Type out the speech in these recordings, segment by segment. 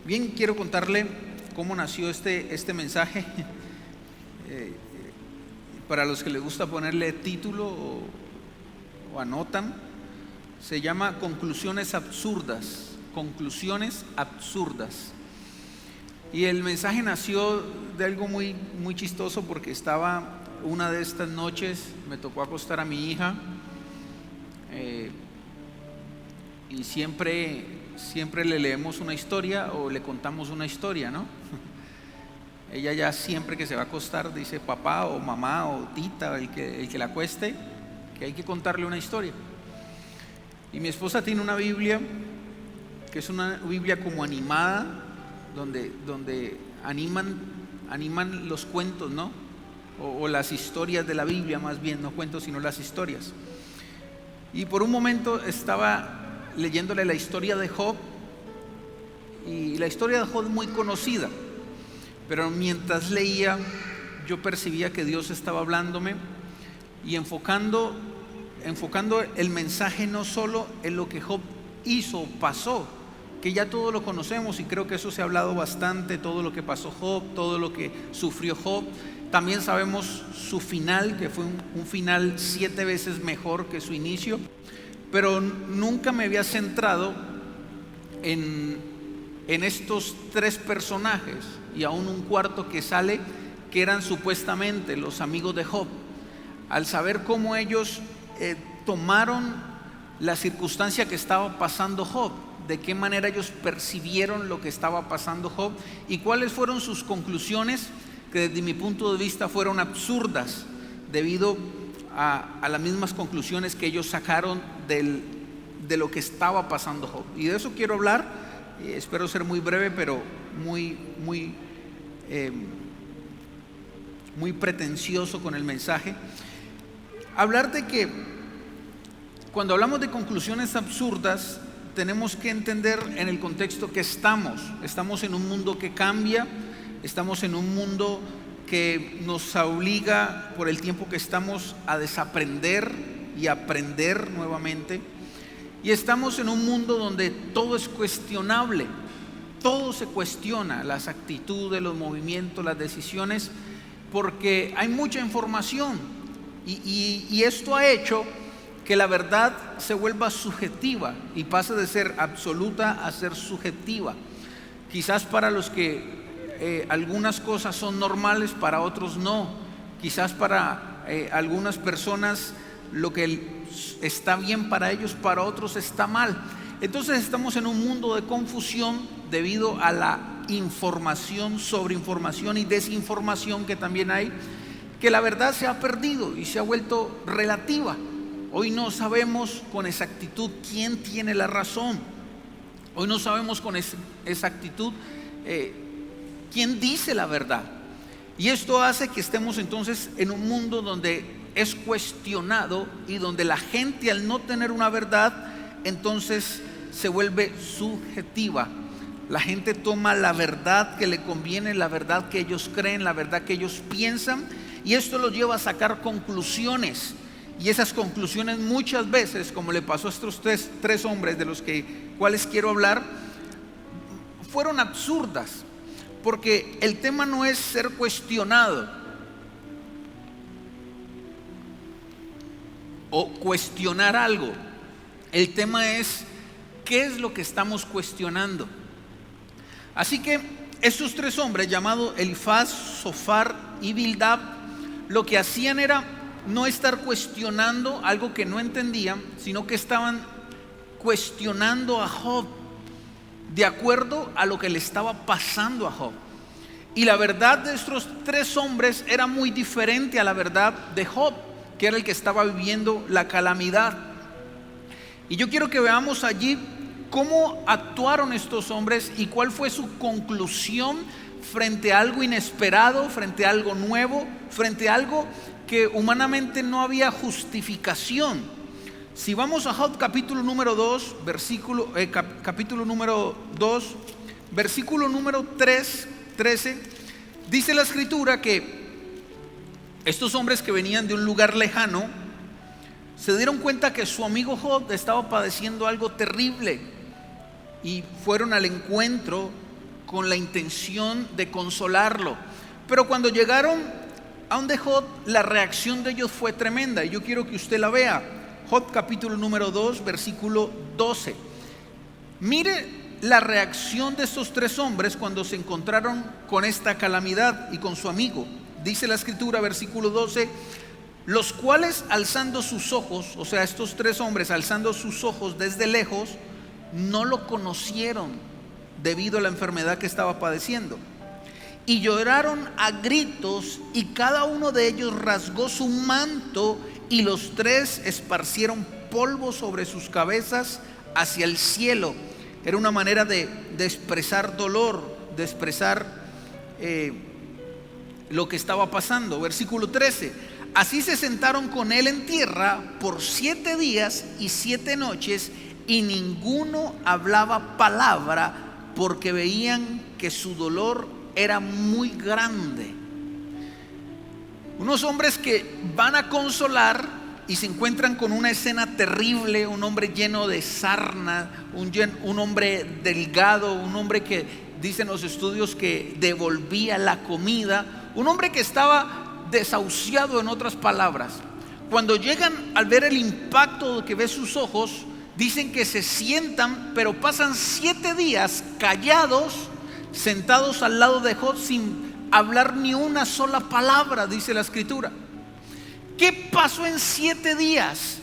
Bien, quiero contarle cómo nació este mensaje. Para los que les gusta ponerle título o anotan, se llama Conclusiones Absurdas. Conclusiones Absurdas. Y el mensaje nació de algo muy chistoso, porque estaba una de estas noches, me tocó acostar a mi hija, y siempre le leemos una historia o le contamos una historia, ¿no? Ella ya siempre que se va a acostar dice papá o mamá o tita, el que la acueste, que hay que contarle una historia. Y mi esposa tiene una Biblia que es una Biblia como animada, donde animan los cuentos, ¿no? O las historias de la Biblia, más bien, no cuentos sino las historias. Y por un momento estaba leyéndole la historia de Job, y la historia de Job es muy conocida, pero mientras leía yo percibía que Dios estaba hablándome y enfocando el mensaje no solo en lo que Job hizo, pasó, que ya todo lo conocemos, y creo que eso se ha hablado bastante, todo lo que pasó Job, todo lo que sufrió Job. También sabemos su final, que fue un final 7 veces mejor que su inicio, pero nunca me había centrado en estos 3 personajes, y aún un cuarto que sale, que eran supuestamente los amigos de Job. Al saber cómo ellos tomaron la circunstancia que estaba pasando Job, de qué manera ellos percibieron lo que estaba pasando Job y cuáles fueron sus conclusiones, que desde mi punto de vista fueron absurdas debido a las mismas conclusiones que ellos sacaron de lo que estaba pasando Job. Y de eso quiero hablar. Espero ser muy breve, pero muy pretencioso con el mensaje. Hablar de que cuando hablamos de conclusiones absurdas, tenemos que entender en el contexto que estamos en un mundo que cambia, estamos en un mundo que nos obliga por el tiempo que estamos a desaprender y aprender nuevamente, y estamos en un mundo donde todo es cuestionable, todo se cuestiona, las actitudes, los movimientos, las decisiones, porque hay mucha información, y esto ha hecho que la verdad se vuelva subjetiva y pase de ser absoluta a ser subjetiva. Quizás para los que algunas cosas son normales, para otros no. Quizás para algunas personas lo que está bien para ellos, para otros está mal. Entonces estamos en un mundo de confusión debido a la información, sobreinformación y desinformación que también hay, que la verdad se ha perdido y se ha vuelto relativa. Hoy no sabemos con exactitud quién tiene la razón. Hoy no sabemos con exactitud quién dice la verdad. Y esto hace que estemos entonces en un mundo donde es cuestionado y donde la gente, al no tener una verdad, entonces se vuelve subjetiva. La gente toma la verdad que le conviene, la verdad que ellos creen, la verdad que ellos piensan, y esto los lleva a sacar conclusiones. Y esas conclusiones muchas veces, como le pasó a estos tres hombres de los cuales quiero hablar, fueron absurdas, porque el tema no es ser cuestionado o cuestionar algo. El tema es qué es lo que estamos cuestionando. Así que estos 3 hombres, llamados Elifaz, Zofar y Bildad, lo que hacían era no estar cuestionando algo que no entendían, sino que estaban cuestionando a Job de acuerdo a lo que le estaba pasando a Job. Y la verdad de estos 3 hombres era muy diferente a la verdad de Job, que era el que estaba viviendo la calamidad. Y yo quiero que veamos allí cómo actuaron estos hombres y cuál fue su conclusión frente a algo inesperado, frente a algo nuevo, frente a algo que humanamente no había justificación. Si vamos a Job capítulo número 2, capítulo número 2, versículo número 13, dice la escritura que estos hombres que venían de un lugar lejano se dieron cuenta que su amigo Job estaba padeciendo algo terrible y fueron al encuentro con la intención de consolarlo. Pero cuando llegaron a donde Job, la reacción de ellos fue tremenda. Y yo quiero que usted la vea. Job capítulo número 2, versículo 12. Mire la reacción de estos tres hombres cuando se encontraron con esta calamidad y con su amigo. Dice la escritura, versículo 12: los cuales alzando sus ojos, o sea, estos tres hombres alzando sus ojos desde lejos, no lo conocieron debido a la enfermedad que estaba padeciendo. Y lloraron a gritos, y cada uno de ellos rasgó su manto, y los tres esparcieron polvo sobre sus cabezas hacia el cielo. Era una manera de expresar dolor, de expresar lo que estaba pasando. Versículo 13: así se sentaron con él en tierra por 7 días y 7 noches, y ninguno hablaba palabra, porque veían que su dolor era muy grande. Unos hombres que van a consolar y se encuentran con una escena terrible, un hombre lleno de sarna, un hombre delgado, un hombre que dicen los estudios que devolvía la comida, un hombre que estaba desahuciado, en otras palabras. Cuando llegan, al ver el impacto que ve sus ojos, dicen que se sientan, pero pasan 7 días callados, sentados al lado de Job sin hablar ni una sola palabra, dice la escritura. ¿Qué pasó en 7 días?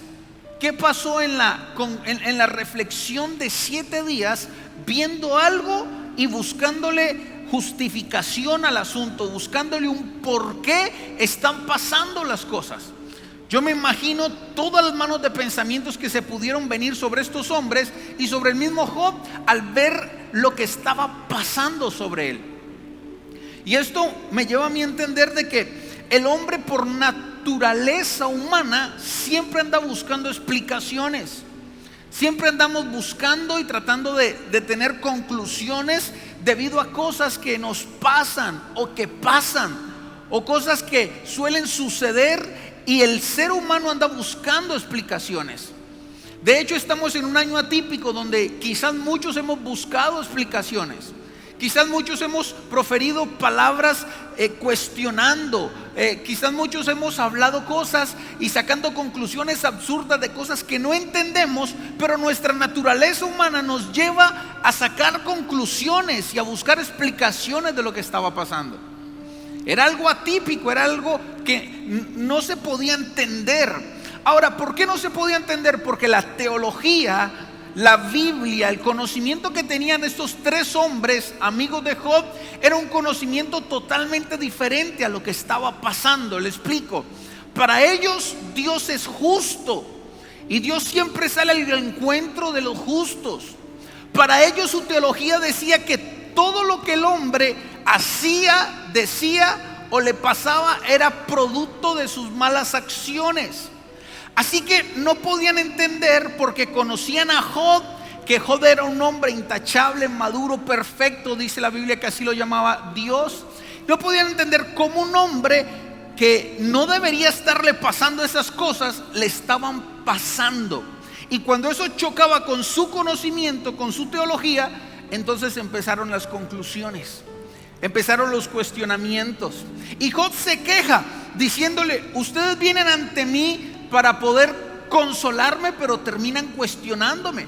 ¿Qué pasó en la reflexión de 7 días, viendo algo y buscándole justificación al asunto, buscándole un por qué están pasando las cosas? Yo me imagino todas las manos de pensamientos que se pudieron venir sobre estos hombres y sobre el mismo Job al ver lo que estaba pasando sobre él. Y esto me lleva a mí a entender de que el hombre, por naturaleza humana, siempre anda buscando explicaciones. Siempre andamos buscando y tratando de tener conclusiones debido a cosas que nos pasan o que pasan, o cosas que suelen suceder, y el ser humano anda buscando explicaciones. De hecho, estamos en un año atípico donde quizás muchos hemos buscado explicaciones. Quizás muchos hemos proferido palabras cuestionando. Quizás muchos hemos hablado cosas y sacando conclusiones absurdas de cosas que no entendemos, pero nuestra naturaleza humana nos lleva a sacar conclusiones y a buscar explicaciones de lo que estaba pasando. Era algo atípico, era algo que no se podía entender. Ahora, ¿por qué no se podía entender? Porque la teología, la Biblia, el conocimiento que tenían estos tres hombres, amigos de Job, era un conocimiento totalmente diferente a lo que estaba pasando. Le explico. Para ellos, Dios es justo y Dios siempre sale al encuentro de los justos. Para ellos, su teología decía que todo lo que el hombre hacía, decía o le pasaba era producto de sus malas acciones. Así que no podían entender, porque conocían a Job, que Job era un hombre intachable, maduro, perfecto. Dice la Biblia que así lo llamaba Dios. No podían entender cómo un hombre que no debería estarle pasando esas cosas, le estaban pasando. Y cuando eso chocaba con su conocimiento, con su teología, entonces empezaron las conclusiones, empezaron los cuestionamientos. Y Job se queja diciéndole: ustedes vienen ante mí para poder consolarme, pero terminan cuestionándome,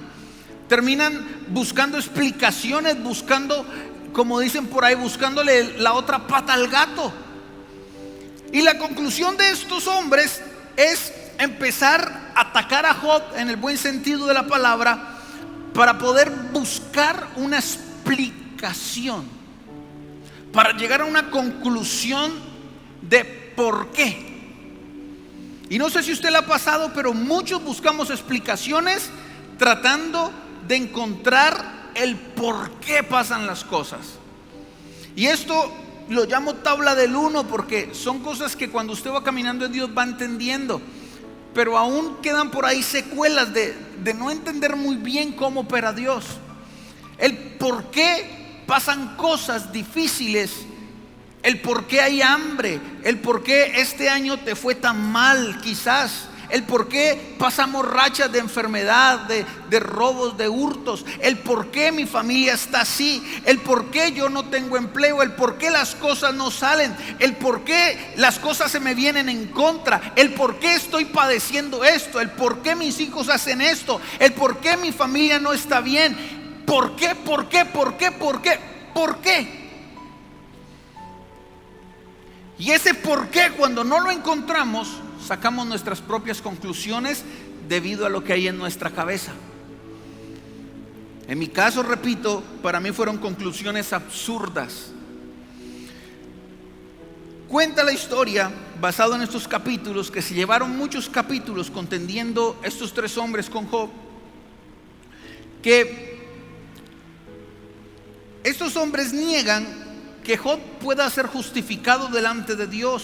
terminan buscando explicaciones, buscando, como dicen por ahí, buscándole la otra pata al gato. Y la conclusión de estos hombres es empezar a atacar a Job, en el buen sentido de la palabra, para poder buscar una explicación, para llegar a una conclusión de por qué. Y no sé si usted le ha pasado, pero muchos buscamos explicaciones tratando de encontrar el por qué pasan las cosas. Y esto lo llamo tabla del 1, porque son cosas que cuando usted va caminando en Dios va entendiendo, pero aún quedan por ahí secuelas de no entender muy bien cómo opera Dios. El por qué pasan cosas difíciles, el por qué hay hambre, el por qué este año te fue tan mal quizás, el por qué pasamos rachas de enfermedad, de robos, de hurtos, el por qué mi familia está así, el por qué yo no tengo empleo, el por qué las cosas no salen, el por qué las cosas se me vienen en contra, el por qué estoy padeciendo esto, el por qué mis hijos hacen esto, el por qué mi familia no está bien. ¿Por qué? ¿Por qué? ¿Por qué? ¿Por qué? ¿Por qué? Y ese por qué, cuando no lo encontramos, sacamos nuestras propias conclusiones debido a lo que hay en nuestra cabeza. En mi caso, repito, para mí fueron conclusiones absurdas. Cuenta la historia, basado en estos capítulos, que se llevaron muchos capítulos contendiendo estos tres hombres con Job, que estos hombres niegan que Job pueda ser justificado delante de Dios.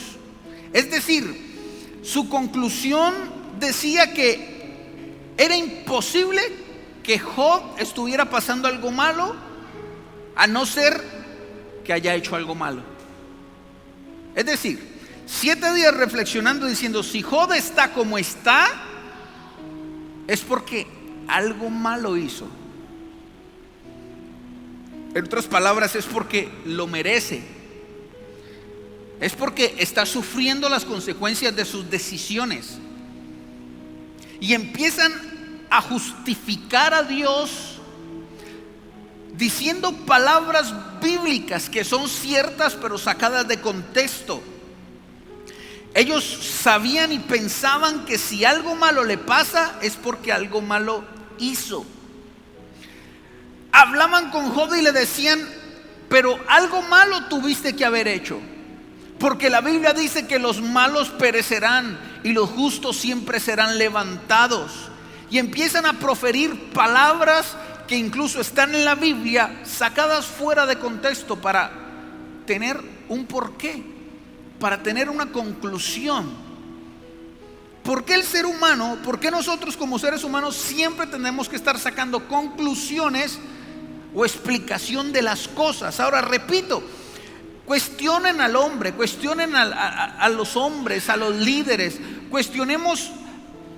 Es decir, su conclusión decía que era imposible que Job estuviera pasando algo malo, a no ser que haya hecho algo malo. Es decir, 7 días reflexionando, diciendo: si Job está como está, es porque algo malo hizo. En otras palabras, es porque lo merece. Es porque está sufriendo las consecuencias de sus decisiones. Y empiezan a justificar a Dios diciendo palabras bíblicas que son ciertas pero sacadas de contexto. Ellos sabían y pensaban que si algo malo le pasa es porque algo malo hizo. Hablaban con Job y le decían: pero algo malo tuviste que haber hecho, porque la Biblia dice que los malos perecerán y los justos siempre serán levantados. Y empiezan a proferir palabras que incluso están en la Biblia, sacadas fuera de contexto, para tener un porqué, para tener una conclusión. ¿Por qué el ser humano, por qué nosotros como seres humanos siempre tenemos que estar sacando conclusiones o explicación de las cosas? Ahora repito, cuestionen al hombre, cuestionen a los hombres, a los líderes, cuestionemos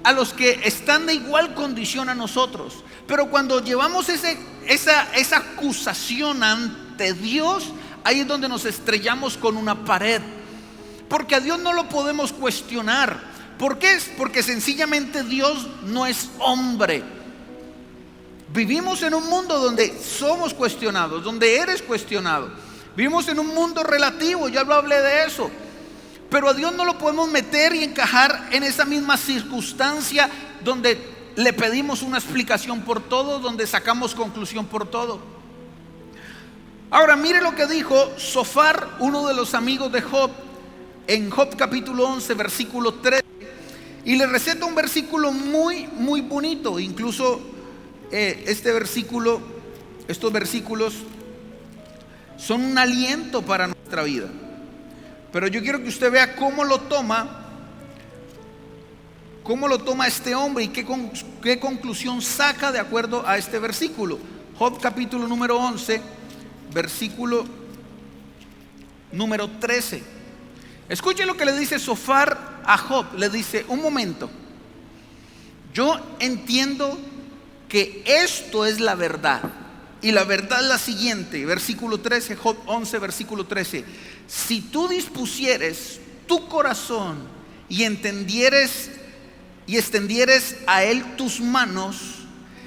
a los que están de igual condición a nosotros. Pero cuando llevamos esa acusación ante Dios, ahí es donde nos estrellamos con una pared, porque a Dios no lo podemos cuestionar. ¿Por qué? Porque sencillamente Dios no es hombre. Vivimos en un mundo donde somos cuestionados, donde eres cuestionado. Vivimos en un mundo relativo, ya lo hablé de eso. Pero a Dios no lo podemos meter y encajar en esa misma circunstancia donde le pedimos una explicación por todo, donde sacamos conclusión por todo. Ahora mire lo que dijo Zofar, uno de los amigos de Job, en Job capítulo 11, versículo 13. Y le receta un versículo muy, muy bonito. Incluso estos versículos son un aliento para nuestra vida. Pero yo quiero que usted vea cómo lo toma este hombre y qué conclusión saca de acuerdo a este versículo. Job capítulo número 11, versículo número 13. Escuche lo que le dice Zofar a Job. Le dice: un momento, yo entiendo que esto es la verdad, y la verdad es la siguiente. Versículo 13, Job 11, versículo 13: si tú dispusieres tu corazón y extendieres a él tus manos,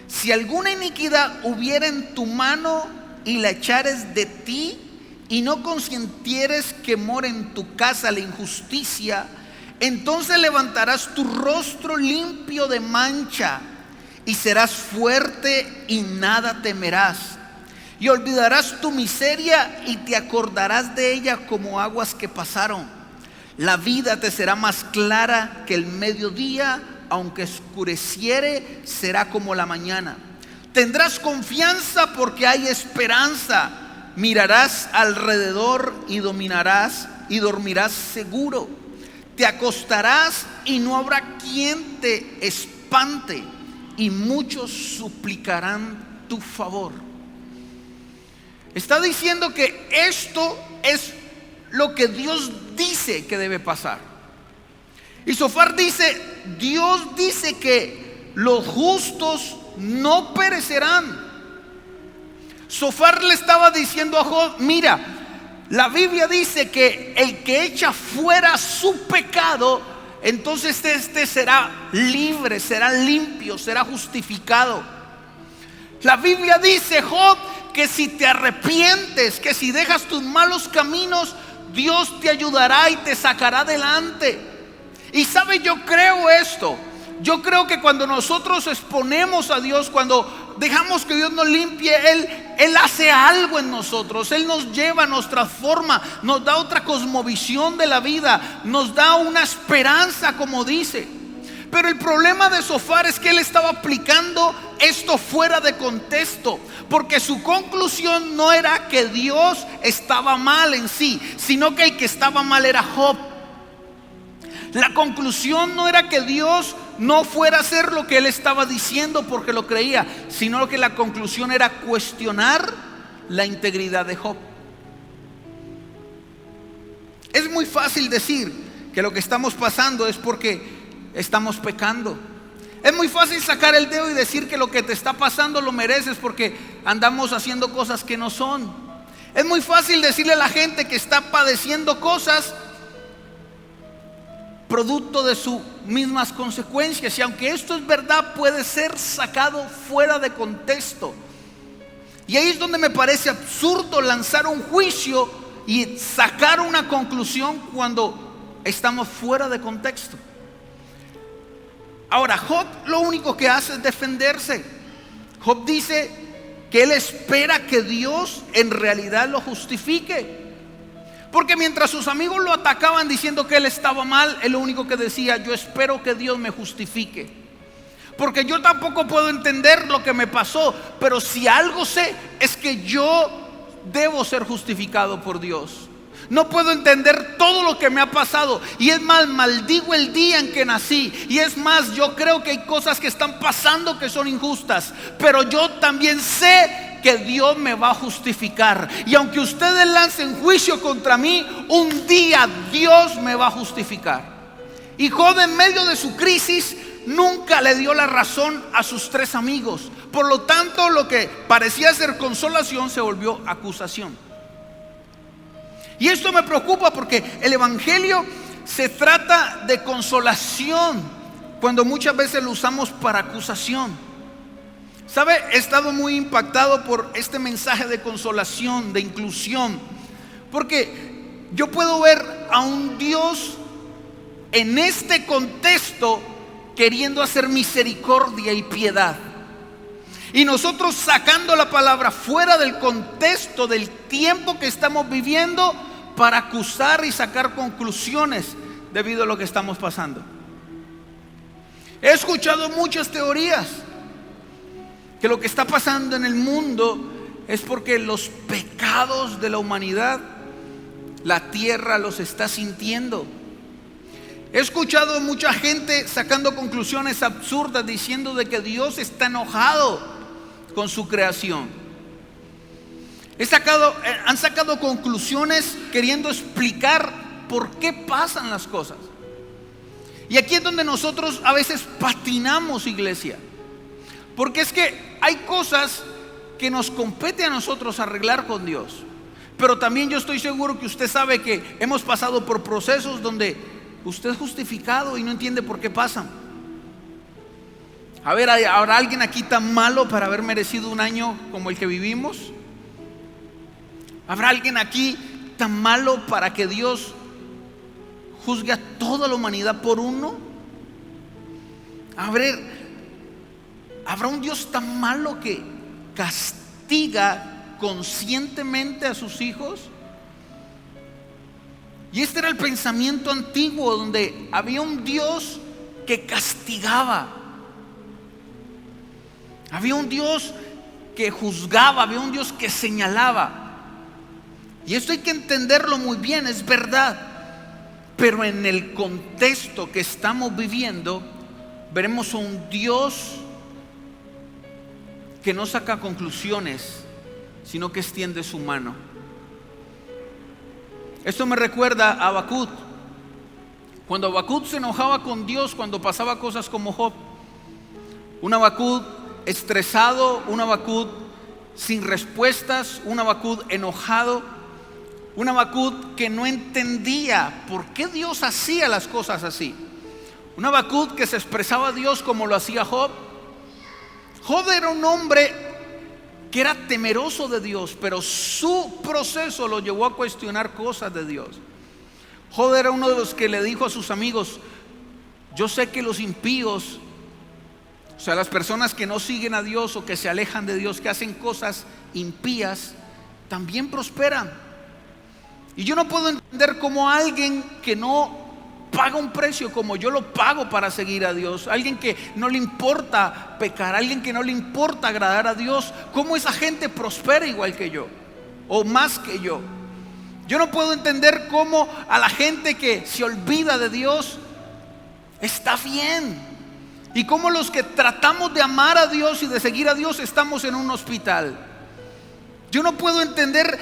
si alguna iniquidad hubiera en tu mano y la echares de ti, y no consintieres que more en tu casa la injusticia, entonces levantarás tu rostro limpio de mancha y serás fuerte y nada temerás, y olvidarás tu miseria y te acordarás de ella como aguas que pasaron. La vida te será más clara que el mediodía, aunque oscureciere, será como la mañana. Tendrás confianza porque hay esperanza. Mirarás alrededor y dormirás seguro. Te acostarás y no habrá quien te espante, y muchos suplicarán tu favor. Está diciendo que esto es lo que Dios dice que debe pasar. Y Zofar dice: Dios dice que los justos no perecerán. Sofar le estaba diciendo a Job: mira, la Biblia dice que el que echa fuera su pecado, entonces este será libre, será limpio, será justificado. La Biblia dice, Job, que si te arrepientes, que si dejas tus malos caminos, Dios te ayudará y te sacará adelante. Y sabe, yo creo esto. Yo creo que cuando nosotros exponemos a Dios, cuando dejamos que Dios nos limpie, Él hace algo en nosotros. Él nos lleva, nos transforma, nos da otra cosmovisión de la vida, nos da una esperanza, como dice. Pero el problema de Sofar es que él estaba aplicando esto fuera de contexto, porque su conclusión no era que Dios estaba mal en sí, sino que el que estaba mal era Job. La conclusión no era que Dios no fuera a hacer lo que él estaba diciendo porque lo creía, sino que la conclusión era cuestionar la integridad de Job. Es muy fácil decir que lo que estamos pasando es porque estamos pecando. Es muy fácil sacar el dedo y decir que lo que te está pasando lo mereces porque andamos haciendo cosas que no son. Es muy fácil decirle a la gente que está padeciendo cosas producto de sus mismas consecuencias, y aunque esto es verdad, puede ser sacado fuera de contexto. Y ahí es donde me parece absurdo lanzar un juicio y sacar una conclusión cuando estamos fuera de contexto. Ahora, Job lo único que hace es defenderse. Job dice que él espera que Dios en realidad lo justifique. Porque mientras sus amigos lo atacaban diciendo que él estaba mal, él lo único que decía: yo espero que Dios me justifique. Porque yo tampoco puedo entender lo que me pasó, pero si algo sé es que yo debo ser justificado por Dios. No puedo entender todo lo que me ha pasado, y es más, maldigo el día en que nací, y es más, yo creo que hay cosas que están pasando que son injustas, pero yo también sé que Dios me va a justificar. Y aunque ustedes lancen juicio contra mí, un día Dios me va a justificar. Y Job, en medio de su crisis, nunca le dio la razón a sus tres amigos. Por lo tanto, lo que parecía ser consolación se volvió acusación. Y esto me preocupa porque el evangelio se trata de consolación, cuando muchas veces lo usamos para acusación. ¿Sabe? He estado muy impactado por este mensaje de consolación, de inclusión, porque yo puedo ver a un Dios en este contexto queriendo hacer misericordia y piedad, y nosotros sacando la palabra fuera del contexto del tiempo que estamos viviendo para acusar y sacar conclusiones debido a lo que estamos pasando. He escuchado muchas teorías que lo que está pasando en el mundo es porque los pecados de la humanidad, la tierra los está sintiendo. He escuchado mucha gente sacando conclusiones absurdas diciendo de que Dios está enojado con su creación. Han sacado conclusiones queriendo explicar por qué pasan las cosas. Y aquí es donde nosotros a veces patinamos, iglesia, porque es que hay cosas que nos compete a nosotros arreglar con Dios. Pero también yo estoy seguro que usted sabe que hemos pasado por procesos donde usted es justificado y no entiende por qué pasan. A ver, ¿habrá alguien aquí tan malo para haber merecido un año como el que vivimos? ¿Habrá alguien aquí tan malo para que Dios juzgue a toda la humanidad por uno? ¿Habrá un Dios tan malo que castiga conscientemente a sus hijos? Y este era el pensamiento antiguo, donde había un Dios que castigaba, había un Dios que juzgaba, había un Dios que señalaba. Y esto hay que entenderlo muy bien, es verdad. Pero en el contexto que estamos viviendo, veremos a un Dios que no saca conclusiones, sino que extiende su mano. Esto me recuerda a Habacuc. Cuando Habacuc se enojaba con Dios, cuando pasaba cosas como Job, un Habacuc estresado, un Habacuc sin respuestas, un Habacuc enojado, un Habacuc que no entendía por qué Dios hacía las cosas así, un Habacuc que se expresaba a Dios como lo hacía Job. Job era un hombre que era temeroso de Dios, pero su proceso lo llevó a cuestionar cosas de Dios. Job era uno de los que le dijo a sus amigos: yo sé que los impíos, o sea, las personas que no siguen a Dios o que se alejan de Dios, que hacen cosas impías, también prosperan. Y yo no puedo entender cómo alguien que no paga un precio como yo lo pago para seguir a Dios, alguien que no le importa pecar, alguien que no le importa agradar a Dios, cómo esa gente prospera igual que yo o más que yo. Yo no puedo entender cómo a la gente que se olvida de Dios está bien, y cómo los que tratamos de amar a Dios y de seguir a Dios estamos en un hospital. Yo no puedo entender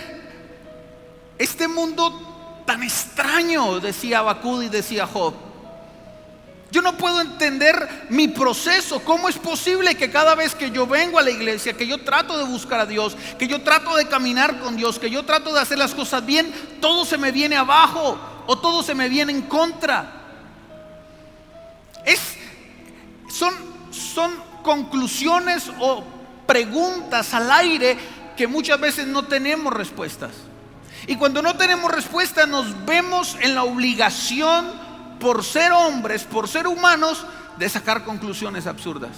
este mundo tan extraño, decía Habacuc y decía Job. Yo no puedo entender mi proceso. ¿Cómo es posible que cada vez que yo vengo a la iglesia, que yo trato de buscar a Dios, que yo trato de caminar con Dios, que yo trato de hacer las cosas bien, todo se me viene abajo o todo se me viene en contra? Son conclusiones o preguntas al aire que muchas veces no tenemos respuestas. Y cuando no tenemos respuesta, nos vemos en la obligación, por ser hombres, por ser humanos, de sacar conclusiones absurdas.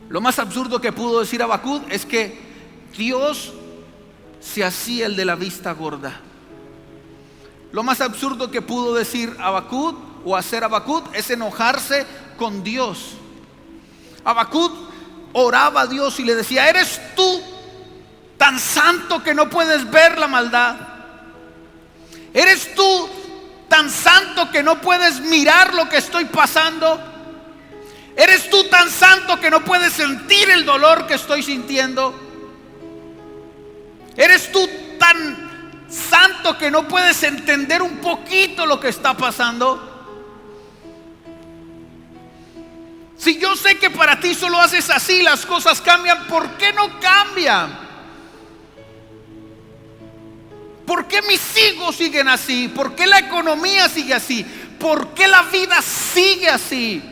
Lo más absurdo que pudo decir Habacuc es que Dios se hacía el de la vista gorda. Lo más absurdo que pudo decir Habacuc o hacer Habacuc es enojarse con Dios. Habacuc oraba a Dios y le decía: ¿eres tú tan santo que no puedes ver la maldad? ¿Eres tú tan santo que no puedes mirar lo que estoy pasando? ¿Eres tú tan santo que no puedes sentir el dolor que estoy sintiendo? ¿Eres tú tan santo que no puedes entender un poquito lo que está pasando? Si yo sé que para ti solo haces así, las cosas cambian, ¿por qué no cambian? ¿Por qué mis hijos siguen así? ¿Por qué la economía sigue así? ¿Por qué la vida sigue así?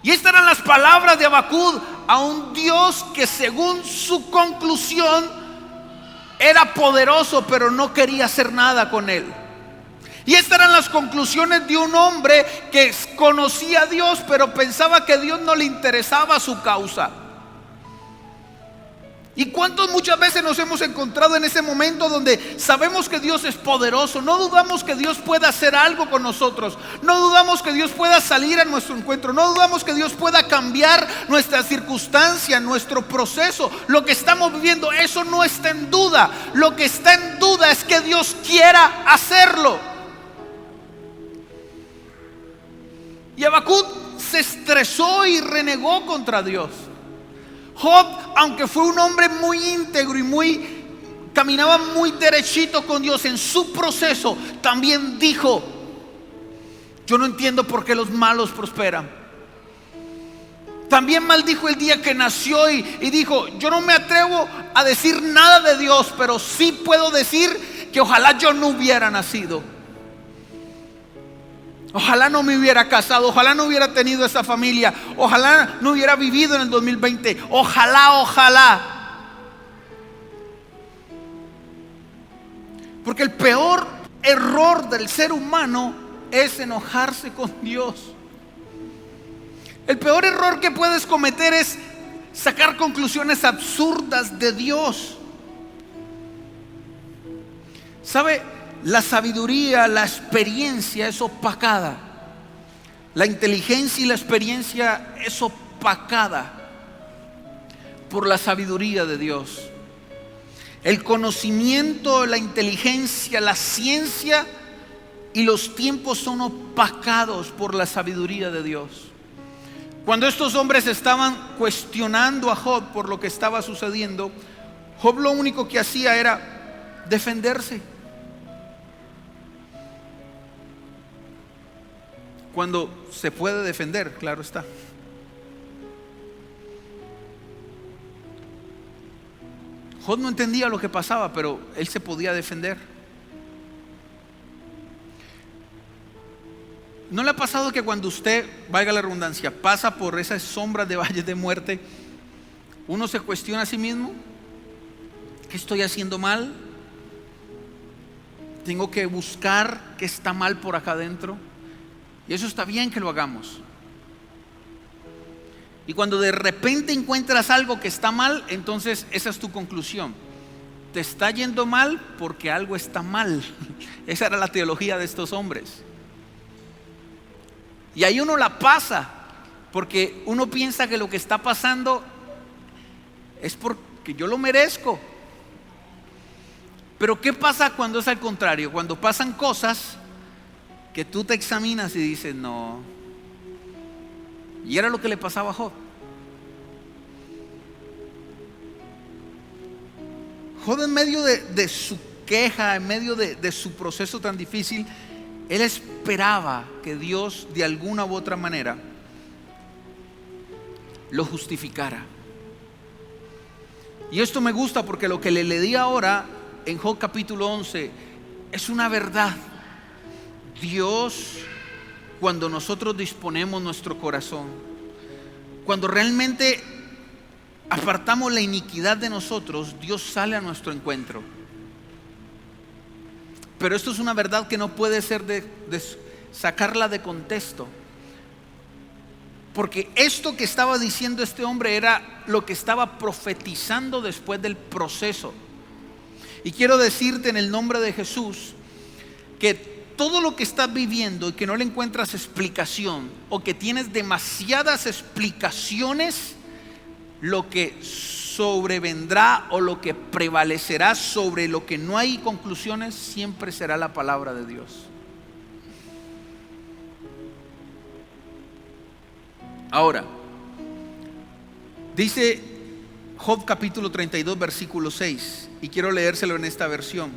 Y estas eran las palabras de Habacuc a un Dios que, según su conclusión, era poderoso, pero no quería hacer nada con él. Y estas eran las conclusiones de un hombre que conocía a Dios, pero pensaba que a Dios no le interesaba su causa. ¿Y cuántos muchas veces nos hemos encontrado en ese momento donde sabemos que Dios es poderoso? No dudamos que Dios pueda hacer algo con nosotros. No dudamos que Dios pueda salir a nuestro encuentro. No dudamos que Dios pueda cambiar nuestra circunstancia, nuestro proceso. Lo que estamos viviendo, eso no está en duda. Lo que está en duda es que Dios quiera hacerlo. Y Habacuc se estresó y renegó contra Dios. Job, aunque fue un hombre muy íntegro y caminaba muy derechito con Dios, en su proceso también dijo: yo no entiendo por qué los malos prosperan. También maldijo el día que nació y dijo: yo no me atrevo a decir nada de Dios, pero sí puedo decir que ojalá yo no hubiera nacido. Ojalá no me hubiera casado, ojalá no hubiera tenido esa familia, ojalá no hubiera vivido en el 2020, ojalá. Porque el peor error del ser humano es enojarse con Dios. El peor error que puedes cometer es sacar conclusiones absurdas de Dios. ¿Sabe? La sabiduría, la experiencia es opacada. La inteligencia y la experiencia es opacada por la sabiduría de Dios. El conocimiento, la inteligencia, la ciencia y los tiempos son opacados por la sabiduría de Dios. Cuando estos hombres estaban cuestionando a Job por lo que estaba sucediendo, Job lo único que hacía era defenderse. cuando se puede defender, claro está. Job no entendía lo que pasaba, pero él se podía defender. ¿No le ha pasado que cuando usted, valga la redundancia, pasa por esas sombras de valles de muerte, uno se cuestiona a sí mismo? ¿Qué estoy haciendo mal? Tengo que buscar qué está mal por acá adentro. Y eso está bien que lo hagamos. Y cuando de repente encuentras algo que está mal, entonces esa es tu conclusión. Te está yendo mal porque algo está mal. Esa era la teología de estos hombres. Y ahí uno la pasa, porque uno piensa que lo que está pasando es porque yo lo merezco. Pero ¿qué pasa cuando es al contrario? Cuando pasan cosas que tú te examinas y dices, no. Y era lo que le pasaba a Job. Job, en medio de su queja, en medio de su proceso tan difícil, él esperaba que Dios de alguna u otra manera lo justificara. Y esto me gusta porque lo que le leí ahora en Job capítulo 11 es una verdad. Dios, cuando nosotros disponemos nuestro corazón, cuando realmente apartamos la iniquidad de nosotros, Dios sale a nuestro encuentro. Pero esto es una verdad que no puede ser de sacarla de contexto, porque esto que estaba diciendo este hombre era lo que estaba profetizando después del proceso. Y quiero decirte en el nombre de Jesús que todo lo que estás viviendo y que no le encuentras explicación, o que tienes demasiadas explicaciones, lo que sobrevendrá o lo que prevalecerá sobre lo que no hay conclusiones siempre será la palabra de Dios. Ahora, dice Job capítulo 32 versículo 6, y quiero leérselo en esta versión.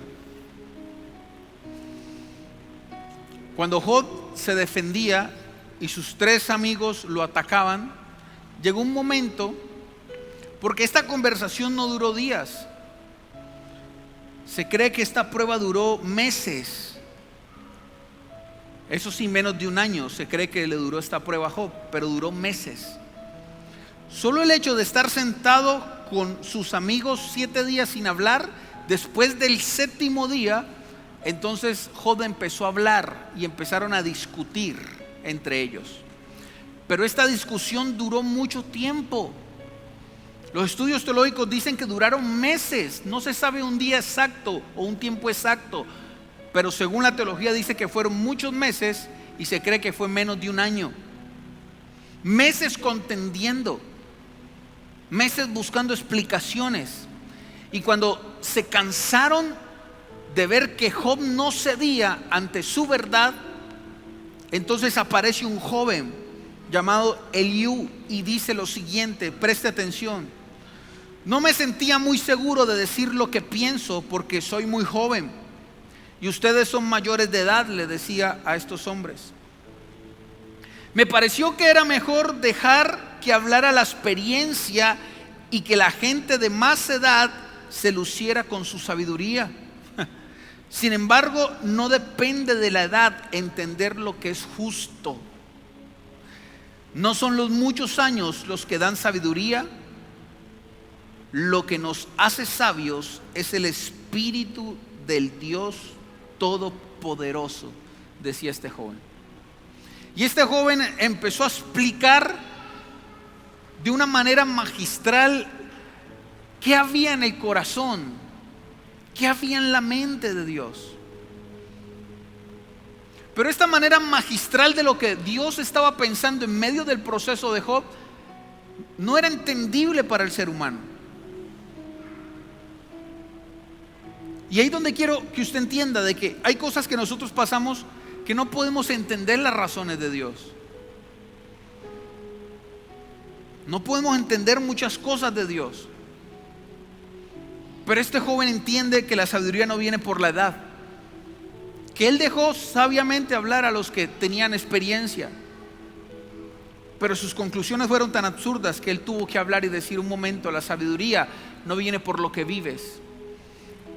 Cuando Job se defendía y sus 3 amigos lo atacaban, llegó un momento, porque esta conversación no duró días, se cree que esta prueba duró meses. Eso sí, menos de un año se cree que le duró esta prueba a Job, pero duró meses. Solo el hecho de estar sentado con sus amigos 7 días sin hablar, después del 7º día, entonces Job empezó a hablar y empezaron a discutir entre ellos. Pero esta discusión duró mucho tiempo. Los estudios teológicos dicen que duraron meses. No se sabe un día exacto o un tiempo exacto, pero según la teología dice que fueron muchos meses, y se cree que fue menos de un año. Meses contendiendo, meses buscando explicaciones. Y cuando se cansaron de ver que Job no cedía ante su verdad, entonces aparece un joven llamado Eliú y dice lo siguiente, preste atención: no me sentía muy seguro de decir lo que pienso porque soy muy joven y ustedes son mayores de edad, le decía a estos hombres. Me pareció que era mejor dejar que hablara la experiencia y que la gente de más edad se luciera con su sabiduría. Sin embargo, no depende de la edad entender lo que es justo. No son los muchos años los que dan sabiduría. Lo que nos hace sabios es el Espíritu del Dios Todopoderoso, decía este joven. Y este joven empezó a explicar de una manera magistral qué había en el corazón, qué había en la mente de Dios. Pero esta manera magistral de lo que Dios estaba pensando en medio del proceso de Job no era entendible para el ser humano. Y ahí es donde quiero que usted entienda de que hay cosas que nosotros pasamos que no podemos entender las razones de Dios. No podemos entender muchas cosas de Dios. Pero este joven entiende que la sabiduría no viene por la edad. que él dejó sabiamente hablar a los que tenían experiencia, pero sus conclusiones fueron tan absurdas que él tuvo que hablar y decir: un momento, la sabiduría no viene por lo que vives.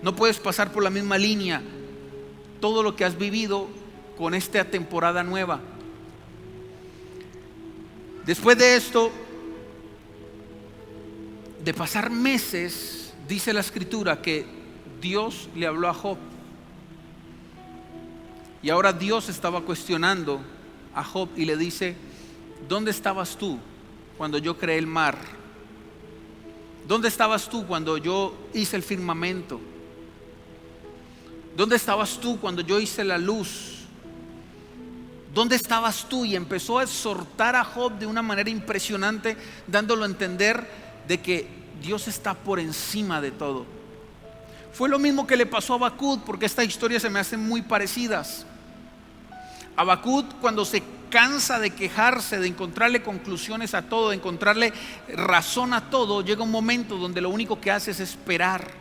No puedes pasar por la misma línea todo lo que has vivido con esta temporada nueva. Después de esto, de pasar meses, dice la escritura que Dios le habló a Job. Y ahora Dios estaba cuestionando a Job y le dice: ¿dónde estabas tú cuando yo creé el mar? ¿Dónde estabas tú cuando yo hice el firmamento? ¿Dónde estabas tú cuando yo hice la luz? ¿Dónde estabas tú? Y empezó a exhortar a Job de una manera impresionante, dándolo a entender de que Dios está por encima de todo. Fue lo mismo que le pasó a Habacuc, porque estas historias se me hacen muy parecidas. Habacuc, cuando se cansa de quejarse, de encontrarle conclusiones a todo, de encontrarle razón a todo, llega un momento donde lo único que hace es esperar.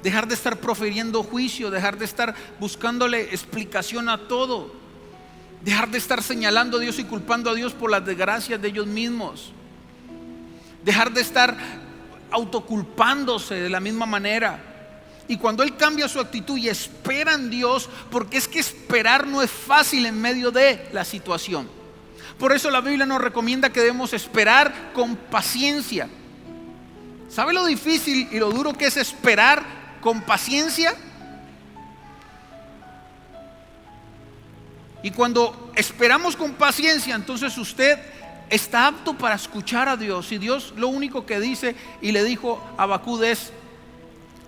Dejar de estar profiriendo juicio, dejar de estar buscándole explicación a todo, dejar de estar señalando a Dios y culpando a Dios por las desgracias de ellos mismos, dejar de estar autoculpándose de la misma manera. Y cuando él cambia su actitud y espera en Dios, porque es que esperar no es fácil en medio de la situación. Por eso la Biblia nos recomienda que debemos esperar con paciencia. ¿Sabe lo difícil y lo duro que es esperar con paciencia? Y cuando esperamos con paciencia, entonces usted está apto para escuchar a Dios. Y Dios lo único que dice y le dijo a Habacuc es: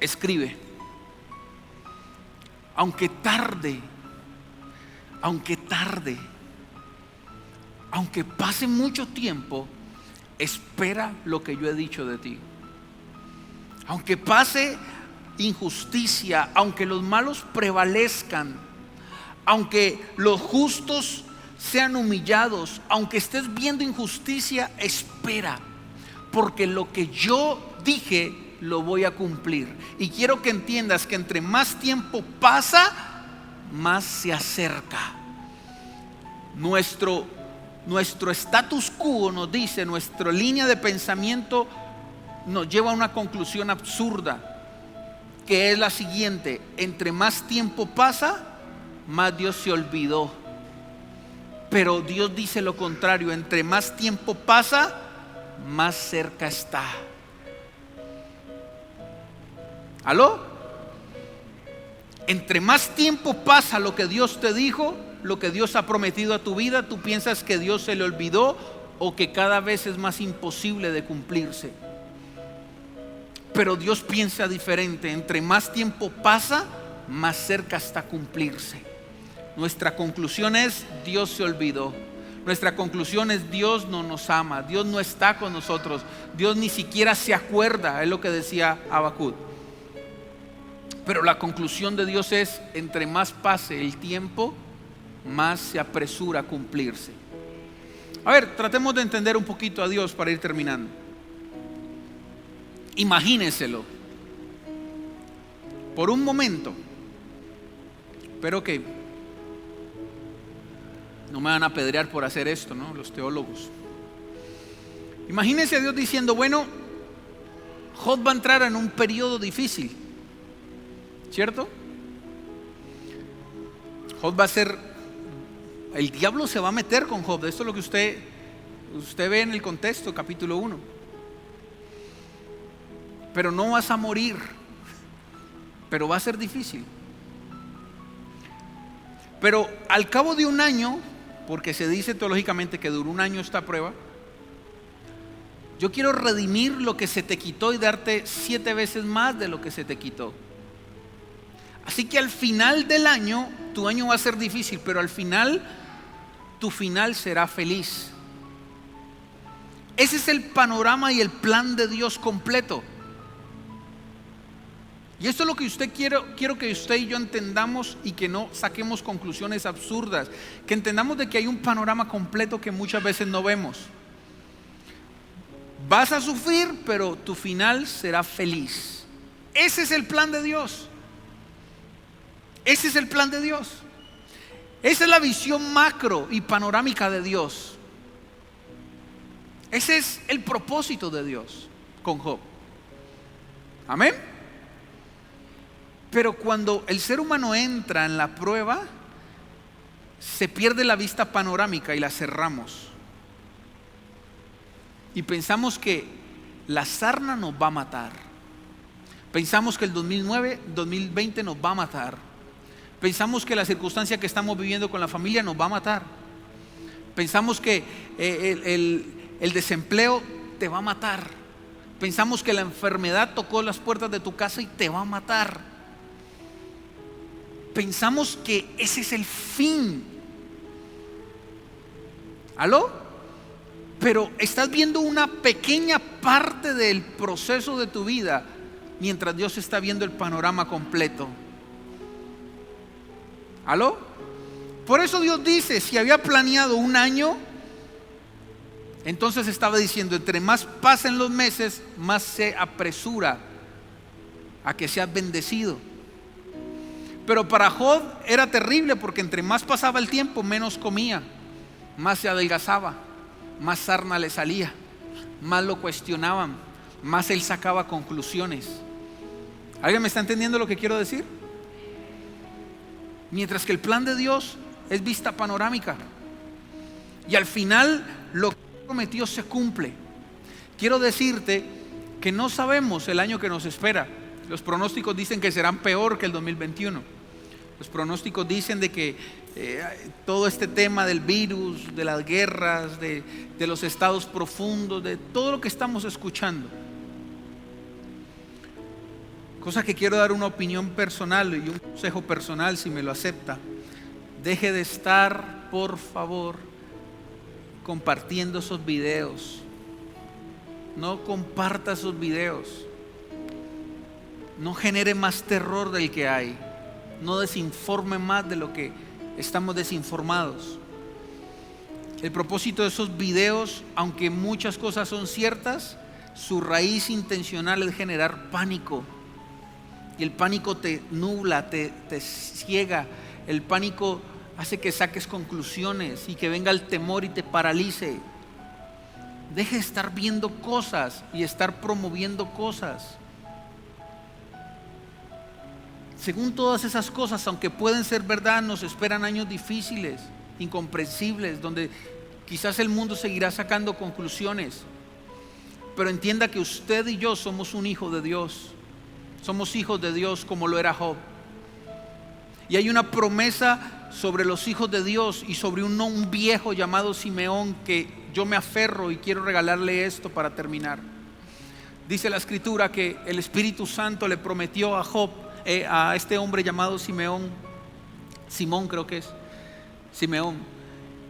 escribe. Aunque tarde, aunque pase mucho tiempo, espera lo que yo he dicho de ti. Aunque pase injusticia, aunque los malos prevalezcan, aunque los justos sean humillados, aunque estés viendo injusticia, espera, porque lo que yo dije lo voy a cumplir. Y quiero que entiendas que entre más tiempo pasa, más se acerca. Nuestro status quo nos dice, nuestra línea de pensamiento nos lleva a una conclusión absurda, que es la siguiente: entre más tiempo pasa, más Dios se olvidó. Pero Dios dice lo contrario: entre más tiempo pasa, más cerca está. ¿Aló? Entre más tiempo pasa lo que Dios te dijo, lo que Dios ha prometido a tu vida, tú piensas que Dios se le olvidó o que cada vez es más imposible de cumplirse. Pero Dios piensa diferente: entre más tiempo pasa, más cerca está a cumplirse. Nuestra conclusión es: Dios se olvidó. Nuestra conclusión es: Dios no nos ama, Dios no está con nosotros, Dios ni siquiera se acuerda. Es lo que decía Habacuc. Pero la conclusión de Dios es: entre más pase el tiempo, más se apresura a cumplirse. A ver, tratemos de entender un poquito a Dios para ir terminando. Imagínenselo por un momento. Espero que no me van a apedrear por hacer esto, ¿no? Los teólogos. Imagínense a Dios diciendo: bueno, Job va a entrar en un periodo difícil, ¿cierto? Job va a ser, el diablo se va a meter con Job. Esto es lo que usted ve en el contexto, capítulo 1. Pero no vas a morir, pero va a ser difícil. Pero al cabo de un año, porque se dice teológicamente que duró un año esta prueba, yo quiero redimir lo que se te quitó y darte 7 veces más de lo que se te quitó. Así que al final del año, tu año va a ser difícil, pero al final, tu final será feliz. Ese es el panorama y el plan de Dios completo. Y esto es lo que quiero que usted y yo entendamos, y que no saquemos conclusiones absurdas, que entendamos de que hay un panorama completo que muchas veces no vemos. Vas a sufrir, pero tu final será feliz. Ese es el plan de Dios. Ese es el plan de Dios. Esa es la visión macro y panorámica de Dios. Ese es el propósito de Dios con Job. Amén. Pero cuando el ser humano entra en la prueba, se pierde la vista panorámica y la cerramos. Y pensamos que la sarna nos va a matar. Pensamos que el 2020 nos va a matar. Pensamos que la circunstancia que estamos viviendo con la familia nos va a matar. Pensamos que el desempleo te va a matar. Pensamos que la enfermedad tocó las puertas de tu casa y te va a matar. Pensamos que ese es el fin. ¿Aló? Pero estás viendo una pequeña parte del proceso de tu vida, mientras Dios está viendo el panorama completo. ¿Aló? Por eso Dios dice, si había planeado un año, entonces estaba diciendo, entre más pasen los meses, más se apresura a que seas bendecido. Pero para Job era terrible, porque entre más pasaba el tiempo, menos comía, más se adelgazaba, más sarna le salía, más lo cuestionaban, más él sacaba conclusiones. ¿Alguien me está entendiendo lo que quiero decir? Mientras que el plan de Dios es vista panorámica, y al final lo que prometió se cumple. Quiero decirte que no sabemos el año que nos espera. Los pronósticos dicen que serán peor que el 2021. Los pronósticos dicen de que todo este tema del virus, de las guerras, de los estados profundos, de todo lo que estamos escuchando. Cosa que quiero dar una opinión personal y un consejo personal, si me lo acepta. Deje de estar, por favor, compartiendo esos videos. No comparta esos videos. No genere más terror del que hay. No desinforme más de lo que estamos desinformados. El propósito de esos videos, aunque muchas cosas son ciertas, su raíz intencional es generar pánico. Y el pánico te nubla, te ciega. El pánico hace que saques conclusiones y que venga el temor y te paralice. Deje de estar viendo cosas y estar promoviendo cosas. Según todas esas cosas, aunque pueden ser verdad, nos esperan años difíciles, incomprensibles, donde quizás el mundo seguirá sacando conclusiones. Pero entienda que usted y yo somos un hijo de Dios. Somos hijos de Dios como lo era Job. Y hay una promesa sobre los hijos de Dios y sobre un viejo llamado Simeón, que yo me aferro y quiero regalarle esto para terminar. Dice la escritura que el Espíritu Santo le prometió a Job, a este hombre llamado Simón creo que es, Simeón,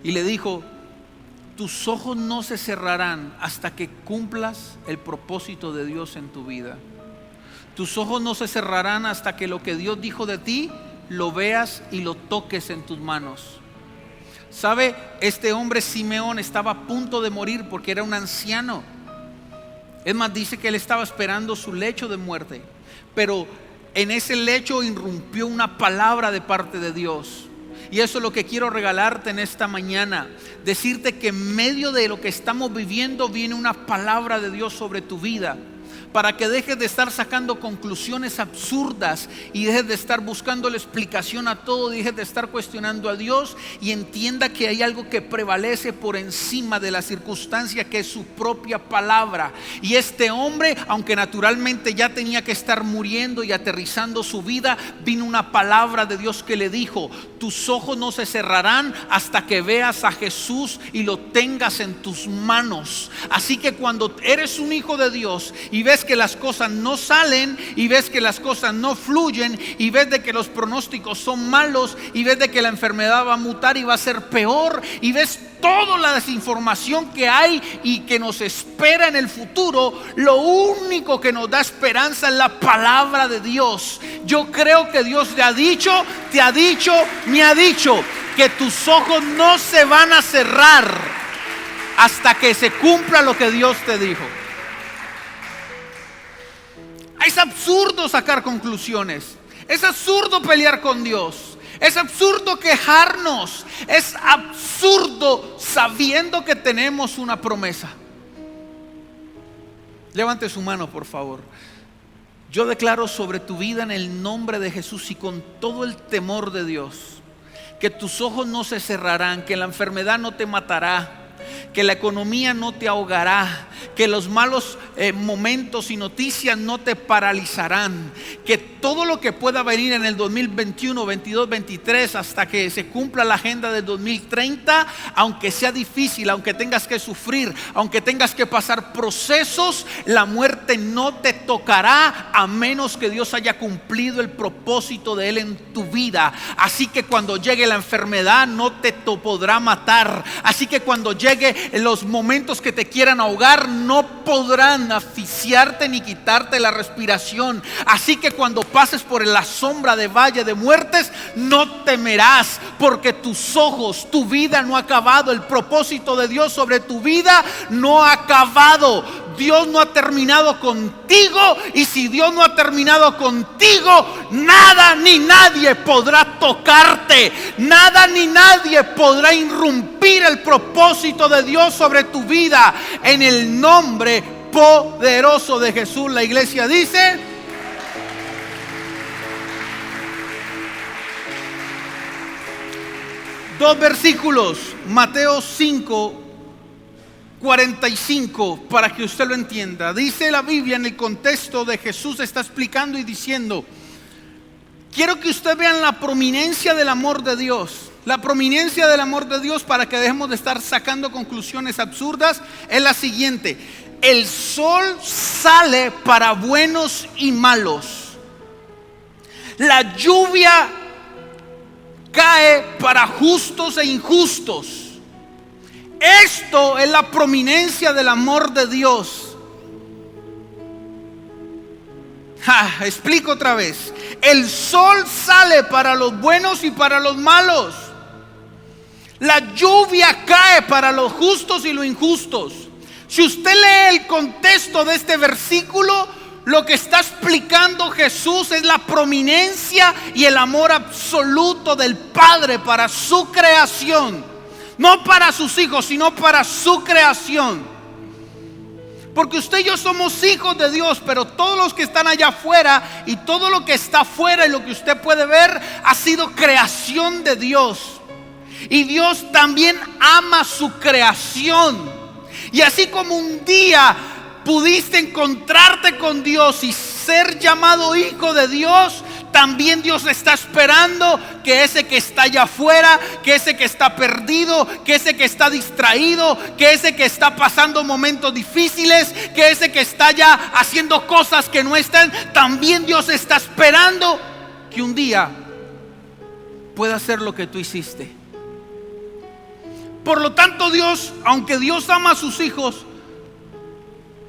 y le dijo: tus ojos no se cerrarán hasta que cumplas el propósito de Dios en tu vida. Tus ojos no se cerrarán hasta que lo que Dios dijo de ti lo veas y lo toques en tus manos. ¿Sabe? Este hombre Simeón estaba a punto de morir porque era un anciano. Es más, dice que él estaba esperando su lecho de muerte. Pero en ese lecho irrumpió una palabra de parte de Dios. Y eso es lo que quiero regalarte en esta mañana. Decirte que en medio de lo que estamos viviendo viene una palabra de Dios sobre tu vida, para que dejes de estar sacando conclusiones absurdas y dejes de estar buscando la explicación a todo, dejes de estar cuestionando a Dios y entienda que hay algo que prevalece por encima de la circunstancia, que es su propia palabra. Y este hombre, aunque naturalmente ya tenía que estar muriendo y aterrizando su vida, vino una palabra de Dios que le dijo: tus ojos no se cerrarán hasta que veas a Jesús y lo tengas en tus manos. Así que cuando eres un hijo de Dios y ves que las cosas no salen, y ves que las cosas no fluyen, y ves de que los pronósticos son malos, y ves de que la enfermedad va a mutar y va a ser peor, y ves toda la desinformación que hay y que nos espera en el futuro, lo único que nos da esperanza es la palabra de Dios. Yo creo que Dios te ha dicho, me ha dicho que tus ojos no se van a cerrar hasta que se cumpla lo que Dios te dijo. Es absurdo sacar conclusiones. Es absurdo pelear con Dios. Es absurdo quejarnos. Es absurdo sabiendo que tenemos una promesa. Levante su mano, por favor. Yo declaro sobre tu vida en el nombre de Jesús y con todo el temor de Dios, que tus ojos no se cerrarán, que la enfermedad no te matará, que la economía no te ahogará, que los malos momentos y noticias no te paralizarán, que todo lo que pueda venir en el 2021, 22, 23 hasta que se cumpla la agenda del 2030, aunque sea difícil, aunque tengas que sufrir, aunque tengas que pasar procesos, la muerte no te tocará a menos que Dios haya cumplido el propósito de Él en tu vida. Así que cuando llegue la enfermedad no te podrá matar. Así que cuando llegue los momentos que te quieran ahogar, no podrán asfixiarte ni quitarte la respiración. Así que cuando pases por la sombra de valle de muertes, no temerás, porque tus ojos, tu vida no ha acabado. El propósito de Dios sobre tu vida no ha acabado. Dios no ha terminado contigo, y si Dios no ha terminado contigo, nada ni nadie podrá tocarte, nada ni nadie podrá irrumpir el propósito de Dios sobre tu vida. En el nombre poderoso de Jesús, la iglesia dice: dos versículos, Mateo 5, 45, para que usted lo entienda. Dice la Biblia, en el contexto de Jesús está explicando y diciendo: quiero que usted vean la prominencia del amor de Dios. La prominencia del amor de Dios, para que dejemos de estar sacando conclusiones absurdas, es la siguiente: el sol sale para buenos y malos. La lluvia cae para justos e injustos. Esto es la prominencia del amor de Dios. Explico otra vez. El sol sale para los buenos y para los malos. La lluvia cae para los justos y los injustos. Si usted lee el contexto de este versículo, lo que está explicando Jesús es la prominencia y el amor absoluto del Padre para su creación. No para sus hijos, sino para su creación. Porque usted y yo somos hijos de Dios, pero todos los que están allá afuera y todo lo que está afuera y lo que usted puede ver ha sido creación de Dios. Y Dios también ama su creación. Y así como un día pudiste encontrarte con Dios y ser llamado hijo de Dios, también Dios está esperando que ese que está allá afuera, que ese que está perdido, que ese que está distraído, que ese que está pasando momentos difíciles, que ese que está ya haciendo cosas que no están, también Dios está esperando que un día pueda hacer lo que tú hiciste. Por lo tanto, Dios, aunque Dios ama a sus hijos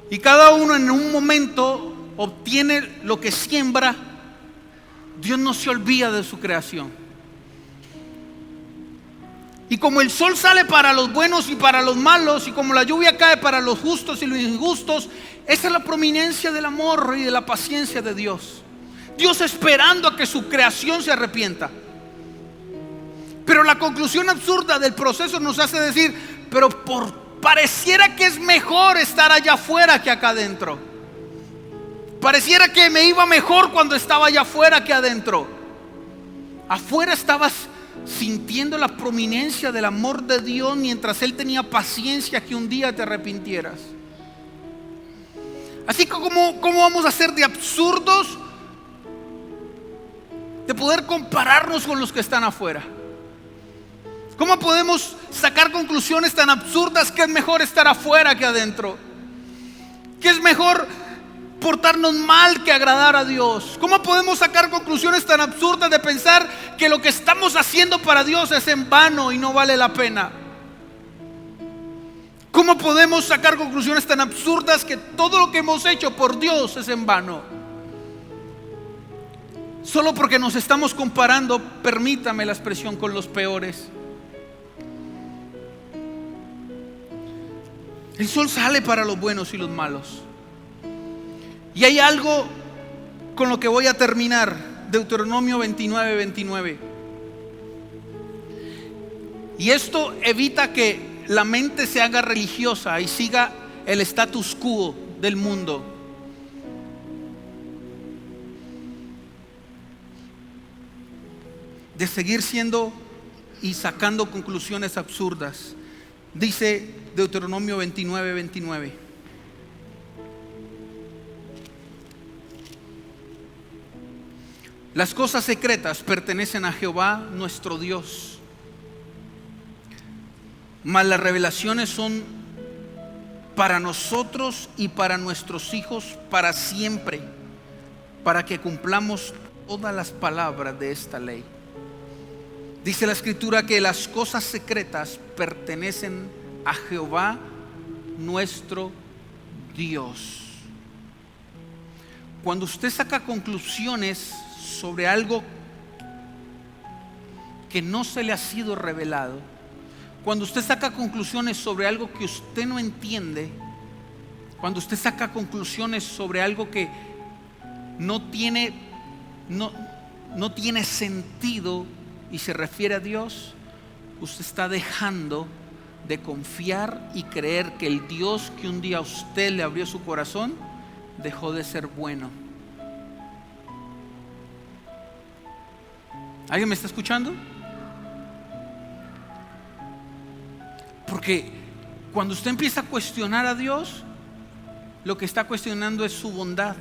y cada uno en un momento obtiene lo que siembra, Dios no se olvida de su creación. Y como el sol sale para los buenos y para los malos, y como la lluvia cae para los justos y los injustos, esa es la prominencia del amor y de la paciencia de Dios. Dios esperando a que su creación se arrepienta. Pero la conclusión absurda del proceso nos hace decir: pero pareciera que es mejor estar allá afuera que acá adentro. Pareciera que me iba mejor cuando estaba allá afuera que adentro. Afuera estabas sintiendo la prominencia del amor de Dios, mientras Él tenía paciencia que un día te arrepintieras. Así que ¿cómo vamos a ser de absurdos de poder compararnos con los que están afuera? ¿Cómo podemos sacar conclusiones tan absurdas que es mejor estar afuera que adentro? Que es mejor portarnos mal que agradar a Dios. ¿Cómo podemos sacar conclusiones tan absurdas de pensar que lo que estamos haciendo para Dios es en vano y no vale la pena? ¿Cómo podemos sacar conclusiones tan absurdas que todo lo que hemos hecho por Dios es en vano? Solo porque nos estamos comparando, permítame la expresión, con los peores. El sol sale para los buenos y los malos. Y hay algo con lo que voy a terminar. Deuteronomio 29, 29. Y esto evita que la mente se haga religiosa y siga el status quo del mundo. De seguir siendo y sacando conclusiones absurdas. Dice Deuteronomio 29, 29. Las cosas secretas pertenecen a Jehová nuestro Dios, mas las revelaciones son para nosotros y para nuestros hijos para siempre, para que cumplamos todas las palabras de esta ley. Dice la Escritura que las cosas secretas pertenecen a Jehová nuestro Dios. Cuando usted saca conclusiones sobre algo que no se le ha sido revelado, cuando usted saca conclusiones sobre algo que usted no entiende, cuando usted saca conclusiones sobre algo que no tiene sentido y se refiere a Dios, usted está dejando de confiar y creer que el Dios que un día a usted le abrió su corazón dejó de ser bueno. ¿Alguien me está escuchando? Porque cuando usted empieza a cuestionar a Dios, lo que está cuestionando es su bondad.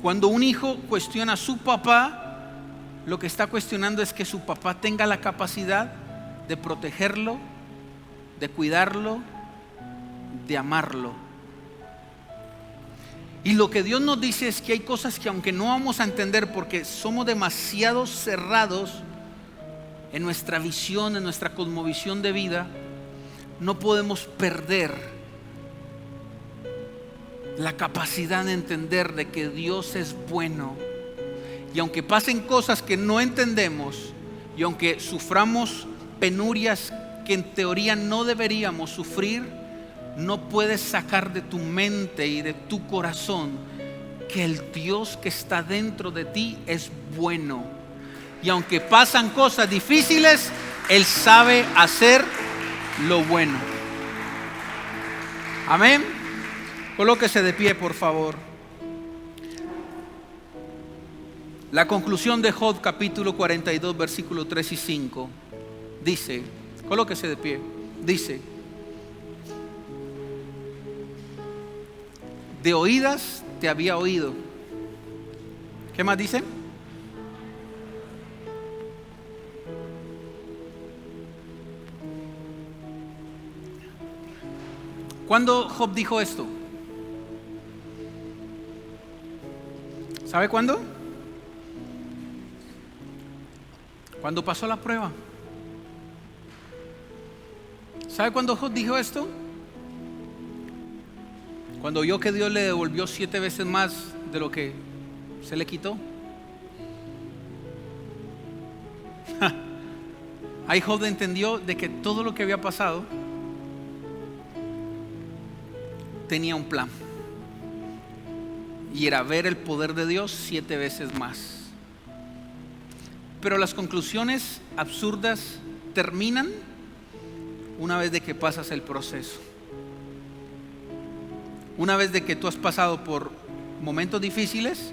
Cuando un hijo cuestiona a su papá, lo que está cuestionando es que su papá tenga la capacidad de protegerlo, de cuidarlo, de amarlo. Y lo que Dios nos dice es que hay cosas que aunque no vamos a entender porque somos demasiado cerrados en nuestra visión, en nuestra cosmovisión de vida, no podemos perder la capacidad de entender de que Dios es bueno. Y aunque pasen cosas que no entendemos, y aunque suframos penurias que en teoría no deberíamos sufrir, no puedes sacar de tu mente y de tu corazón que el Dios que está dentro de ti es bueno. Y aunque pasan cosas difíciles, Él sabe hacer lo bueno. Amén. Colóquese de pie, por favor. La conclusión de Job, capítulo 42, versículos 3 y 5, dice, colóquese de pie, dice: de oídas te había oído. ¿Qué más dice? ¿Cuándo Job dijo esto? ¿Sabe cuándo? Cuando pasó la prueba. ¿Sabe cuándo Job dijo esto? Cuando vio que Dios le devolvió 7 veces más de lo que se le quitó. Ahí Job entendió de que todo lo que había pasado tenía un plan, y era ver el poder de Dios 7 veces más. Pero las conclusiones absurdas terminan una vez de que pasas el proceso. Una vez de que tú has pasado por momentos difíciles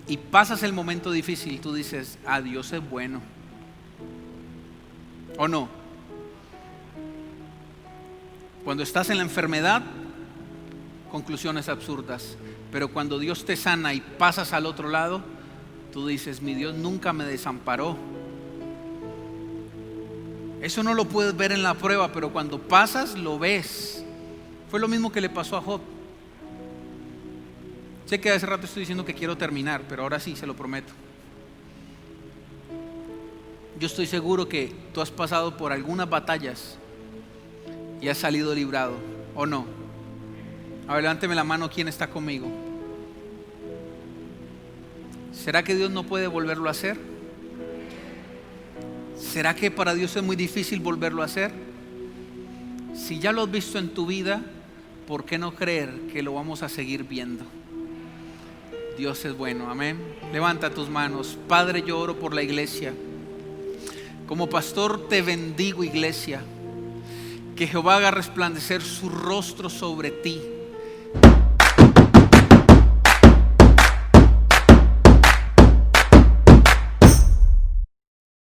y pasas el momento difícil, tú dices: ah, Dios es bueno. ¿O no? Cuando estás en la enfermedad, conclusiones absurdas. Pero cuando Dios te sana y pasas al otro lado, tú dices: mi Dios nunca me desamparó. Eso no lo puedes ver en la prueba, pero cuando pasas lo ves. Fue lo mismo que le pasó a Job. Sé que hace rato estoy diciendo que quiero terminar, pero ahora sí, se lo prometo. Yo estoy seguro que tú has pasado por algunas batallas y has salido librado, ¿o no? A ver, levánteme la mano, ¿quién está conmigo? ¿Será que Dios no puede volverlo a hacer? ¿Será que para Dios es muy difícil volverlo a hacer? Si ya lo has visto en tu vida, ¿por qué no creer que lo vamos a seguir viendo? Dios es bueno, amén. Levanta tus manos. Padre, yo oro por la iglesia. Como pastor te bendigo, iglesia. Que Jehová haga resplandecer su rostro sobre ti